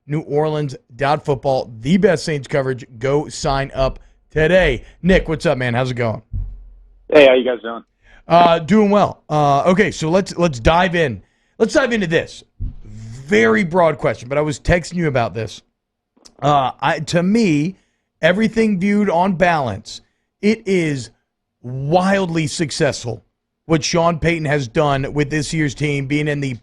NewOrleans.football, the best Saints coverage. Go sign up today. Nick, what's up, man? How's it going? Hey, how you guys doing? Doing well. Okay, so let's dive in. Let's dive into this. Very broad question, but I was texting you about this. To me, everything viewed on balance, it is wildly successful what Sean Payton has done with this year's team, being in the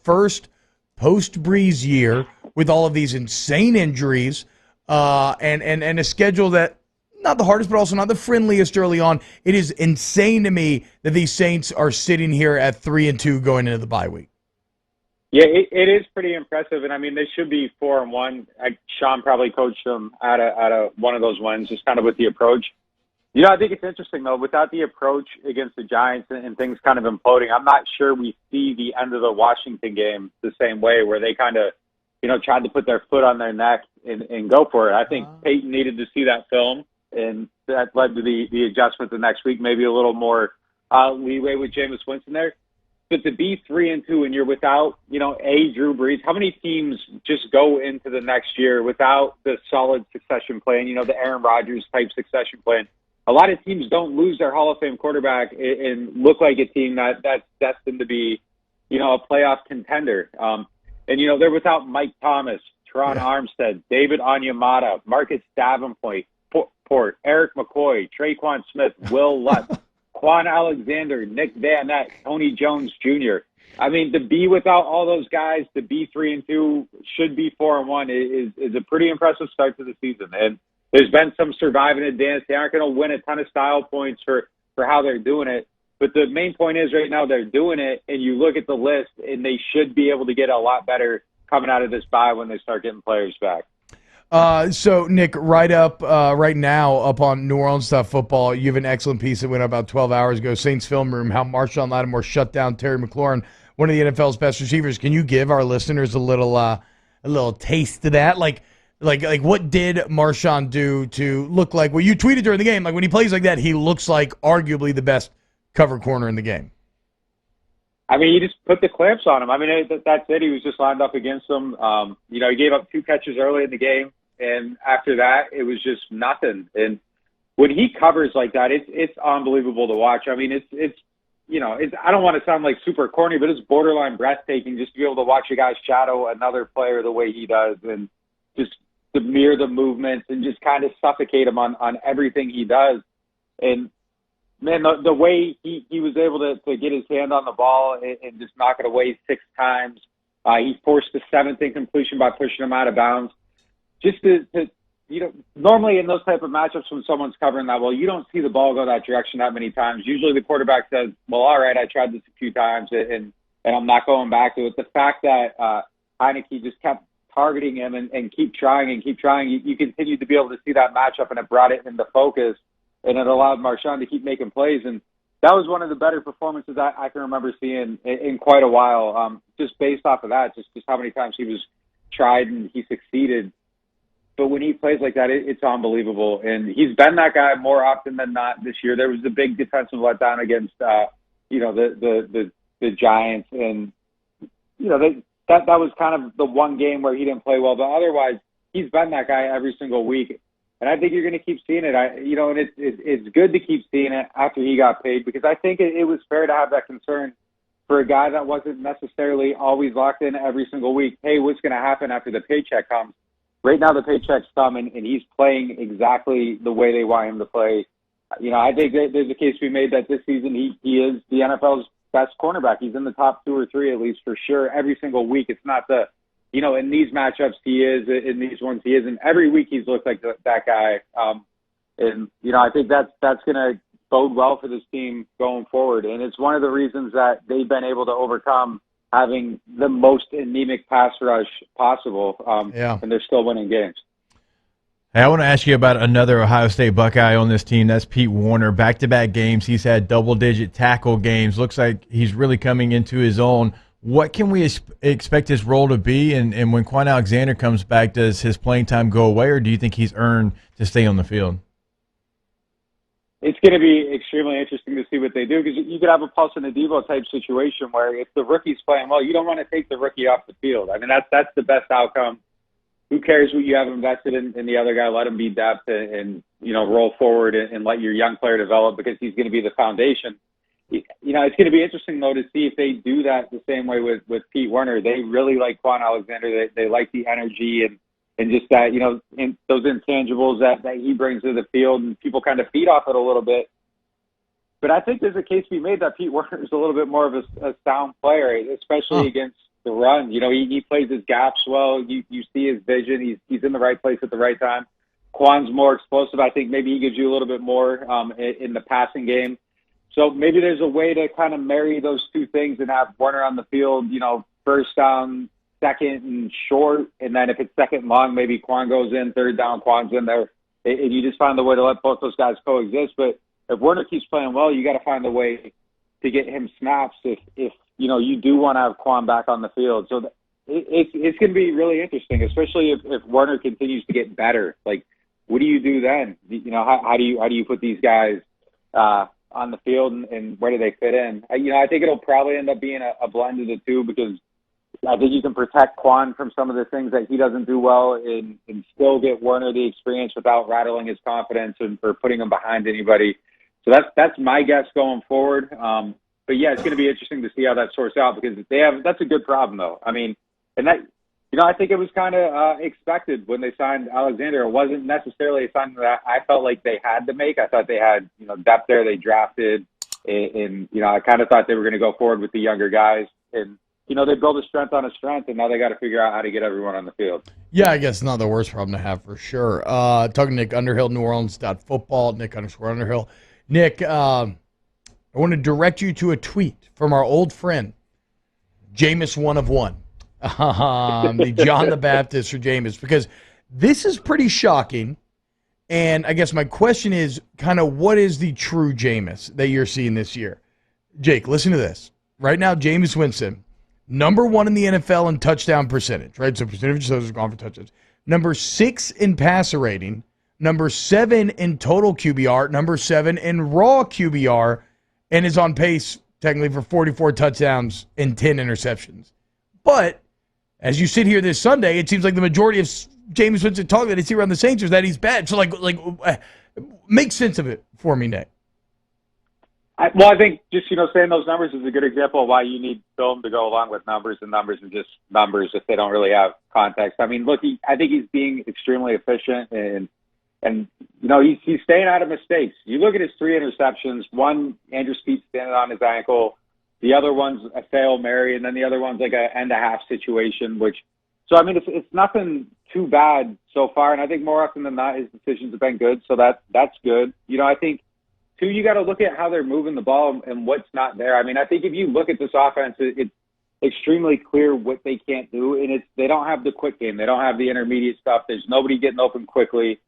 first post-Breeze year with all of these insane injuries and a schedule that not the hardest, but also not the friendliest early on. It is insane to me that these Saints are sitting here at 3-2 going into the bye week. Yeah, it is pretty impressive, and I mean they should be 4-1. Sean probably coached them out of one of those wins, just kind of with the approach. You know, I think it's interesting though. Without the approach against the Giants and things kind of imploding, I'm not sure we see the end of the Washington game the same way, where they kind of, tried to put their foot on their neck and go for it. I think Peyton needed to see that film, and that led to the adjustment the next week, maybe a little more leeway with Jameis Winston there. But to be 3-2 and you're without, Drew Brees, how many teams just go into the next year without the solid succession plan, the Aaron Rodgers type succession plan? A lot of teams don't lose their Hall of Fame quarterback and look like a team that's destined to be, a playoff contender. They're without Mike Thomas, Teron Armstead, David Onyemata, Marcus Davenport, Eric McCoy, Traquan Smith, Will Lutz, Quan Alexander, Nick Van Ness, Tony Jones Jr. I mean, to be without all those guys, to be 3-2, should be 4-1 is a pretty impressive start to the season. And there's been some survive and advance. They aren't going to win a ton of style points for how they're doing it. But the main point is right now they're doing it, and you look at the list, and they should be able to get a lot better coming out of this bye when they start getting players back. So, Nick, right now up on NewOrleans.football, you have an excellent piece that went up about 12 hours ago, Saints Film Room, how Marshon Lattimore shut down Terry McLaurin, one of the NFL's best receivers. Can you give our listeners a little taste of that? Like what did Marshon do to look like, well, you tweeted during the game, like when he plays like that, he looks like arguably the best cover corner in the game. I mean, he just put the clamps on him. I mean, that's it. He was just lined up against them. He gave up 2 catches early in the game, and after that, it was just nothing. And when he covers like that, it's unbelievable to watch. I mean, it's I don't want to sound like super corny, but it's borderline breathtaking just to be able to watch a guy shadow another player the way he does, and just to mirror the movements and just kind of suffocate him on everything he does. And man, the way he was able to get his hand on the ball and just knock it away 6 times. He forced the 7th incompletion by pushing him out of bounds. Just to normally in those type of matchups when someone's covering that well, you don't see the ball go that direction that many times. Usually the quarterback says, well, all right, I tried this a few times and I'm not going back to it. The fact that Heineke just kept targeting him and keep trying, you continue to be able to see that matchup, and it brought it into focus. And it allowed Marshon to keep making plays. And that was one of the better performances I can remember seeing in quite a while, just based off of that, just how many times he was tried and he succeeded. But when he plays like that, it's unbelievable. And he's been that guy more often than not this year. There was the big defensive letdown against, the Giants. And, that was kind of the one game where he didn't play well. But otherwise, he's been that guy every single week. And I think you're going to keep seeing it. And it's good to keep seeing it after he got paid, because I think it was fair to have that concern for a guy that wasn't necessarily always locked in every single week. Hey, what's going to happen after the paycheck comes? Right now the paycheck's coming, and he's playing exactly the way they want him to play. I think that there's a case to be made that this season he is the NFL's best cornerback. He's in the top 2 or 3 at least for sure every single week. It's not the in these matchups he is, in these ones he isn't. Every week he's looked like that guy. I think that's going to bode well for this team going forward. And it's one of the reasons that they've been able to overcome having the most anemic pass rush possible. And they're still winning games. Hey, I want to ask you about another Ohio State Buckeye on this team. That's Pete Werner. Back-to-back games, he's had double-digit tackle games. Looks like he's really coming into his own. What can we expect his role to be? And when Quan Alexander comes back, does his playing time go away, or do you think he's earned to stay on the field? It's going to be extremely interesting to see what they do, because you could have a Paulson Adebo type situation where if the rookie's playing well, you don't want to take the rookie off the field. I mean, that's the best outcome who cares what you have invested in the other guy? Let him be depth and roll forward and let your young player develop because he's going to be the foundation. It's going to be interesting, though, to see if they do that the same way with Pete Werner. They really like Quan Alexander. They like the energy and just that, in those intangibles that he brings to the field, and people kind of feed off it a little bit. But I think there's a case to be made that Pete Werner is a little bit more of a sound player, especially against the run. He plays his gaps well. You see his vision. He's in the right place at the right time. Quan's more explosive. I think maybe he gives you a little bit more in the passing game. So maybe there's a way to kind of marry those two things and have Werner on the field, first down, second and short. And then if it's second and long, maybe Quan goes in, third down, Quan's in there. And you just find the way to let both those guys coexist. But if Werner keeps playing well, you got to find a way to get him snaps if you do want to have Quan back on the field. So it's going to be really interesting, especially if Werner continues to get better. Like, what do you do then? How do you put these guys on the field and where do they fit in? I think it'll probably end up being a blend of the two because I think you can protect Quan from some of the things that he doesn't do well and still get Werner the experience without rattling his confidence or putting him behind anybody. So that's my guess going forward. But yeah, it's going to be interesting to see how that sorts out because that's a good problem though. I mean, and that, I think it was kind of expected when they signed Alexander. It wasn't necessarily a sign that I felt like they had to make. I thought they had, depth there. They drafted and I kind of thought they were going to go forward with the younger guys and, they built a strength on a strength, and now they got to figure out how to get everyone on the field. Yeah, I guess not the worst problem to have for sure. Talking to Nick Underhill, NewOrleans.football, Nick_Underhill. Nick, I want to direct you to a tweet from our old friend, Jameis 1 of 1. The John the Baptist for Jameis, because this is pretty shocking. And I guess my question is kind of what is the true Jameis that you're seeing this year? Jake, listen to this. Right now, Jameis Winston, number 1 in the NFL in touchdown percentage, right? So percentage of gone for touchdowns. Number 6 in passer rating. Number 7 in total QBR. Number 7 in raw QBR. And is on pace, technically, for 44 touchdowns and 10 interceptions. But as you sit here this Sunday, it seems like the majority of Jameis Winston talk that I see around the Saints is that he's bad. So, make sense of it for me, Nick. I think just, saying those numbers is a good example of why you need film to go along with numbers, and numbers are just numbers if they don't really have context. I mean, look, I think he's being extremely efficient and he's staying out of mistakes. You look at his 3 interceptions, one, Andrew Speed standing on his ankle, the other one's a Hail Mary, and then the other one's like a end-of-half situation, so, I mean, it's nothing too bad so far, and I think more often than not his decisions have been good, so that's good. I think, too, you got to look at how they're moving the ball and what's not there. I mean, I think if you look at this offense, it's extremely clear what they can't do, and they don't have the quick game. They don't have the intermediate stuff. There's nobody getting open quickly.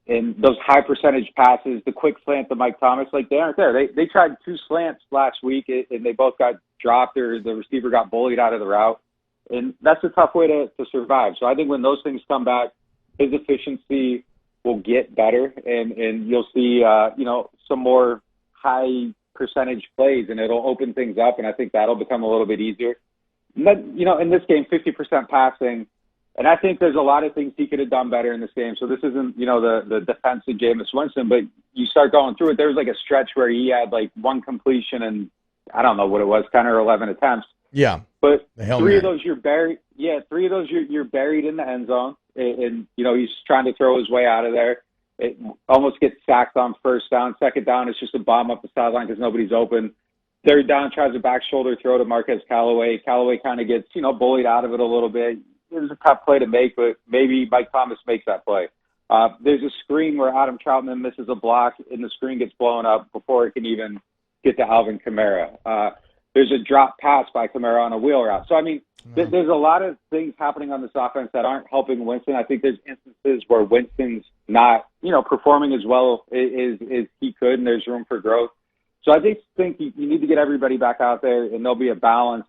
And those high percentage passes, the quick slant to Mike Thomas, they aren't there. They tried 2 slants last week, and they both got dropped or the receiver got bullied out of the route. And that's a tough way to survive. So I think when those things come back, his efficiency will get better, and you'll see, some more high percentage plays, and it'll open things up, and I think that'll become a little bit easier. But, in this game, 50% passing, and I think there's a lot of things he could have done better in this game. So this isn't, the defensive Jameis Winston, but you start going through it. There was a stretch where he had 1 completion and I don't know what it was, 10 or 11 attempts. Yeah. But 3 of those you're buried. Yeah, 3 of those you're buried in the end zone, and he's trying to throw his way out of there. It almost gets sacked on first down. Second down, it's just a bomb up the sideline because nobody's open. Third down, tries a back shoulder throw to Marquez Callaway. Callaway kind of gets, bullied out of it a little bit. It was a tough play to make, but maybe Mike Thomas makes that play. There's a screen where Adam Troutman misses a block, and the screen gets blown up before it can even get to Alvin Kamara. There's a drop pass by Kamara on a wheel route. So, I mean, there's a lot of things happening on this offense that aren't helping Winston. I think there's instances where Winston's not, performing as well as he could, and there's room for growth. So I think you need to get everybody back out there, and there'll be a balance.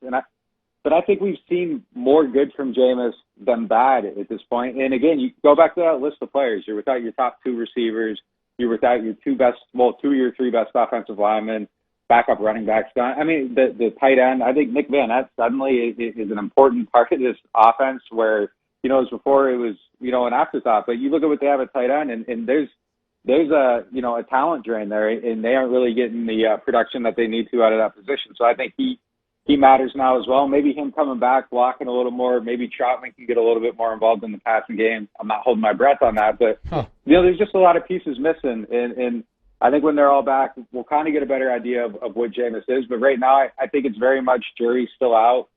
But I think we've seen more good from Jameis than bad at this point. And, again, you go back to that list of players. You're without your top 2 receivers. You're without your 2 of your 3 best offensive linemen. Backup running backs. I mean, the tight end, I think Nick Van Ness suddenly is an important part of this offense where as before it was, an afterthought. But you look at what they have at tight end, and there's a, a talent drain there, and they aren't really getting the production that they need to out of that position. So I think he matters now as well. Maybe him coming back, blocking a little more. Maybe Troutman can get a little bit more involved in the passing game. I'm not holding my breath on that, but there's just a lot of pieces missing, and I think when they're all back, we'll kind of get a better idea of what Jameis is. But right now, I think it's very much jury's still out.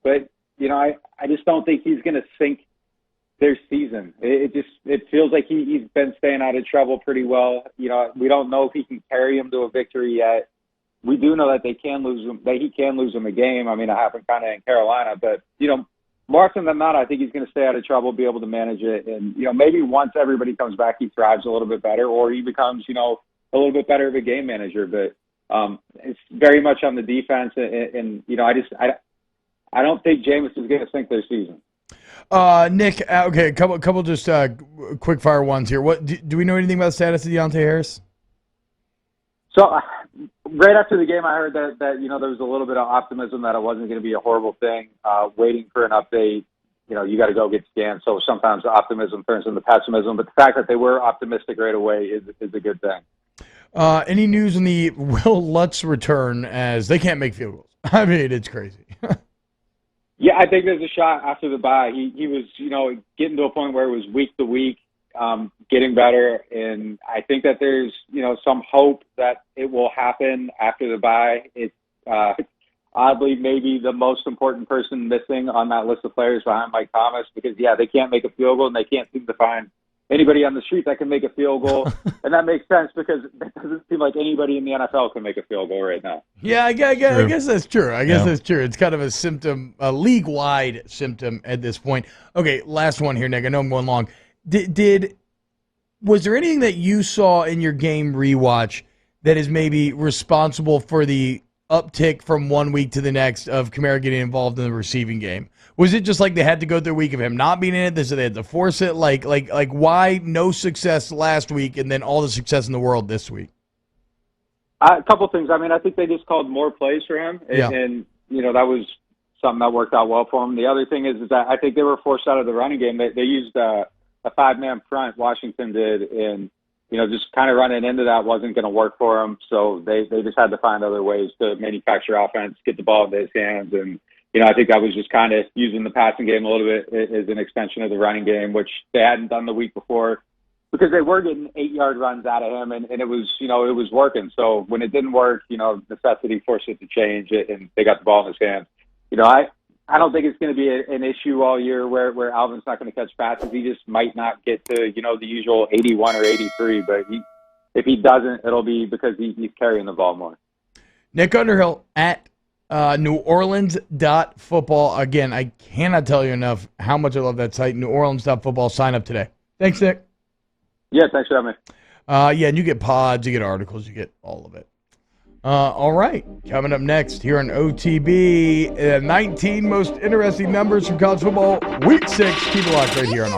But I just don't think he's going to sink their season. It feels like he's been staying out of trouble pretty well. We don't know if he can carry him to a victory yet. We do know that he can lose him a game. I mean, it happened kind of in Carolina, but more often than not, I think he's going to stay out of trouble, be able to manage it, and maybe once everybody comes back, he thrives a little bit better, or he becomes a little bit better of a game manager. But it's very much on the defense, and I don't think Jameis is going to sink their season. Nick, okay, a couple just quick fire ones here. What do we know anything about the status of Deontay Harris? So right after the game, I heard that there was a little bit of optimism that it wasn't going to be a horrible thing. Waiting for an update, you got to go get scanned. So sometimes optimism turns into pessimism. But the fact that they were optimistic right away is a good thing. Any news on the Will Lutz return, as they can't make field goals? I mean, it's crazy. Yeah, I think there's a shot after the bye. He was, getting to a point where it was week to week, getting better. And I think that there's, some hope that it will happen after the bye. It's oddly maybe the most important person missing on that list of players behind Mike Thomas because, they can't make a field goal and they can't seem to find anybody on the street that can make a field goal. And that makes sense because it doesn't seem like anybody in the NFL can make a field goal right now. Yeah, I guess that's true. I guess that's true. It's kind of a symptom, a league-wide symptom at this point. Okay, last one here, Nick. I know I'm going long. Was there anything that you saw in your game rewatch that is maybe responsible for the uptick from one week to the next of Kamara getting involved in the receiving game? Was it just like they had to go through a week of him not being in it, so they had to force it? Like why no success last week and then all the success in the world this week? A couple things. I mean, I think they just called more plays for him, and that was something that worked out well for him. The other thing is that I think they were forced out of the running game. They used a 5-man front, Washington did, and just kind of running into that wasn't going to work for him. So they just had to find other ways to manufacture offense, get the ball into his hands, and I think that was just kind of using the passing game a little bit as an extension of the running game, which they hadn't done the week before because they were getting 8-yard runs out of him, and it was it was working. So when it didn't work, necessity forced it to change it, and they got the ball in his hands. I don't think it's going to be an issue all year where Alvin's not going to catch passes. He just might not get to, the usual 81 or 83. But if he doesn't, it'll be because he's carrying the ball more. Nick Underhill at NewOrleans.football. Again, I cannot tell you enough how much I love that site. NewOrleans.football. Sign up today. Thanks, Nick. Yeah, thanks for having me. And you get pods, you get articles, you get all of it. All right, coming up next here on OTB, 19 most interesting numbers from college football, Week 6. Keep it locked right here on